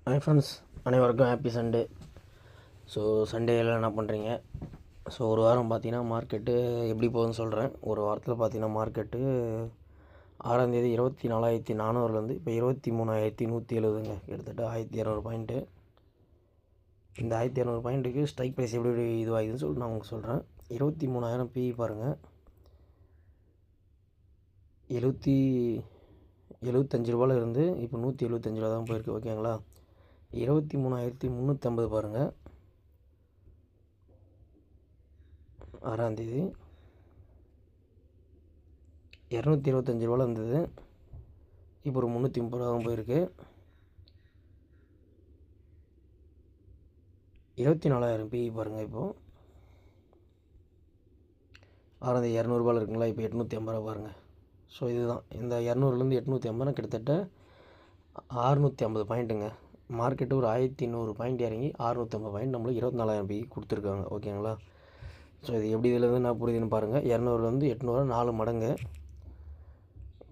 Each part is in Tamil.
ஹாய் ஃப்ரெண்ட்ஸ், அனைவருக்கும் ஹாப்பி சண்டே. ஸோ சண்டேயில் என்ன பண்ணுறீங்க? ஸோ ஒரு வாரம் பார்த்தீங்கன்னா மார்க்கெட்டு எப்படி போகுதுன்னு சொல்கிறேன். ஒரு வாரத்தில் பார்த்தீங்கன்னா மார்க்கெட்டு 6ஆந்தேதி 24,400லேருந்து இப்போ 23,170ங்க, கிட்டத்தட்ட 1,200 பாயிண்ட்டு. இந்த 1,200 பாயிண்ட்டுக்கு ஸ்ட்ரைக் ப்ரைஸ் எப்படி இதுவாகுதுன்னு சொல்லிட்டு நான் உங்களுக்கு சொல்கிறேன். 23,000 பிஇ பாருங்கள், 75 ரூபாயில் இருந்து இப்போ 175 ரூபா தான் போயிருக்கு. ஓகேங்களா? 23,350 பாருங்கள், 6ஆந்தேதி 225 ரூபாவில் இருந்தது, இப்போ ஒரு 330 ரூபா தான் போயிருக்கு. 24,000 பிஇ பாருங்கள். இப்போது 6ஆந்தேதி 200 இருக்குங்களா, இப்போ 850 ரூபா பாருங்கள். ஸோ இதுதான் இந்த 200லேருந்து 850 கிட்டத்தட்ட 650 பாயிண்ட்டுங்க. மார்க்கெட்டு ஒரு 1,100 பாயிண்ட் இறங்கி 650 பாயிண்ட் நம்மளுக்கு 24,000 பிஇ கொடுத்துருக்காங்க. ஓகேங்களா? ஸோ இது எப்படி இதிலேருந்து என்ன புரியுதுன்னு பாருங்கள். 200லேருந்து 800 4 மடங்கு,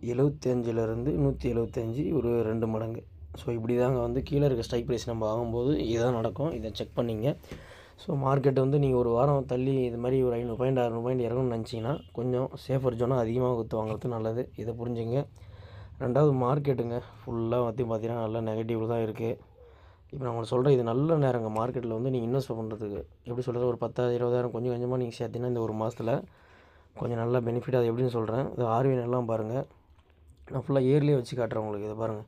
75லேருந்து 175 ஒரு 2 மடங்கு. ஸோ இப்படி தாங்க வந்து கீழே இருக்க ஸ்ட்ரைக் ப்ரைஸ் நம்ம வாங்கும்போது இதுதான் நடக்கும். இதை செக் பண்ணிங்க. ஸோ மார்க்கெட் வந்து நீங்கள் ஒரு வாரம் தள்ளி இது மாதிரி ஒரு 500 பாயிண்ட் 600 பாயிண்ட் இறங்கணும்னு நினச்சிங்கன்னா கொஞ்சம் சேஃபர் ஜோனாக அதிகமாக கொடுத்து வாங்குறது நல்லது. இதை புரிஞ்சுங்க. ரெண்டாவது, மார்க்கெட்டுங்க ஃபுல்லாக வந்து பார்த்திங்கன்னா நல்லா நெகட்டிவ் தான் இருக்குது. இப்போ நான் உங்களுக்கு சொல்கிறேன், இது நல்ல நேரங்க மார்க்கெட்டில் வந்து நீங்கள் இன்வெஸ்ட் பண்ணுறதுக்கு. எப்படி சொல்கிறது, ஒரு 10,000 20,000 கொஞ்சம் கொஞ்சமாக நீங்கள் சேர்த்திங்கன்னா இந்த ஒரு மாதத்தில் கொஞ்சம் நல்லா பெனிஃபிட். அது எப்படின்னு சொல்கிறேன். இது ஆர்விஎன் எல்லாம் பாருங்கள், நான் ஃபுல்லாக இயர்லியே வச்சு காட்டுறேன் உங்களுக்கு. இதை பாருங்கள்,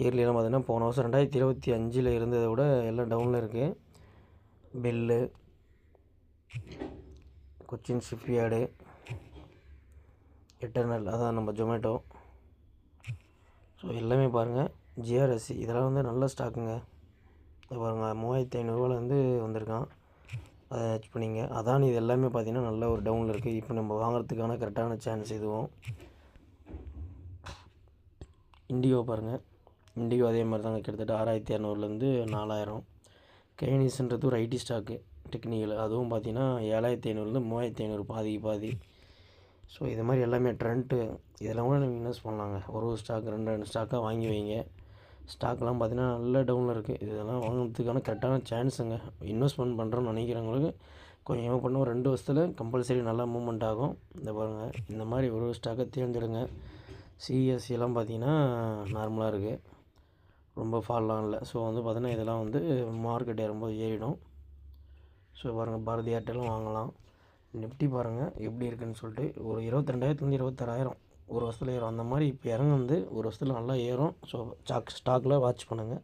இயர்லியெல்லாம் பார்த்தீங்கன்னா போன வருஷம் 2025 இருந்ததை விட எல்லாம் டவுனில் இருக்குது. பெல்லு, கொச்சின் ஷிப்யார்டு, எட்டர்னல், அதான் நம்ம ஜொமேட்டோ, ஸோ எல்லாமே பாருங்கள். ஜிஆர்எஸ்சி இதெல்லாம் வந்து நல்ல ஸ்டாக்குங்க. இதை பாருங்கள், 3,500 வந்து வந்திருக்கான். அதை ஹெச் பண்ணிங்க. அதான் இது எல்லாமே பார்த்தீங்கன்னா நல்ல ஒரு டவுனில் இருக்குது. இப்போ நம்ம வாங்குறதுக்கான கரெக்டான சான்ஸ் இதுவும். இண்டிகோ பாருங்கள், இண்டிகோ அதே மாதிரி தாங்க, கிட்டத்தட்ட 6,200லேருந்து 4,000. கைனிஸ்ன்றது ஒரு ஐடி ஸ்டாக்கு டெக்னிக்கல், அதுவும் பார்த்தீங்கன்னா 7,500லேருந்து 3,500 பாதிக்கு பாதி. ஸோ இது மாதிரி எல்லாமே ட்ரெண்ட்டு, இதெல்லாம் கூட நீங்கள் இன்வெஸ்ட் பண்ணலாங்க. ஒரு ஸ்டாக் 2 ஸ்டாக்காக வாங்கி வைங்க. ஸ்டாக்லாம் பார்த்தீங்கன்னா நல்ல டவுனில் இருக்குது. இதெல்லாம் வாங்குறதுக்கான கரெக்டான சான்ஸுங்க. இன்வெஸ்ட்மெண்ட் பண்ணுறோன்னு நினைக்கிறவங்களுக்கு கொஞ்சமாக பண்ண ஒரு 2 வருஷத்தில் கம்பல்சரி நல்லா மூவ்மெண்ட் ஆகும். இந்த பாருங்கள், இந்த மாதிரி ஒரு ஸ்டாக்கை தேர்ந்தெடுங்க. சிஎஸ்சிலாம் பார்த்தீங்கன்னா நார்மலாக இருக்குது, ரொம்ப ஃபால்லாம் இல்லை. ஸோ வந்து பார்த்தீங்கன்னா இதெல்லாம் வந்து மார்க்கெட் ஏறும்போது ஏறிடும். ஸோ பாருங்கள், பாரதி ஏர்டெல்லும் வாங்கலாம். நிஃப்டி பாருங்கள் எப்படி இருக்குதுன்னு சொல்லிட்டு, ஒரு 22,000லேருந்து 26,000 ஒரு வருஷத்தில் ஏறும். அந்த மாதிரி இப்போ இறங்க வந்து ஒரு வருஷத்தில் நல்லா ஏறும். ஸோ ஸ்டாக்கில் வாட்ச் பண்ணுங்கள்.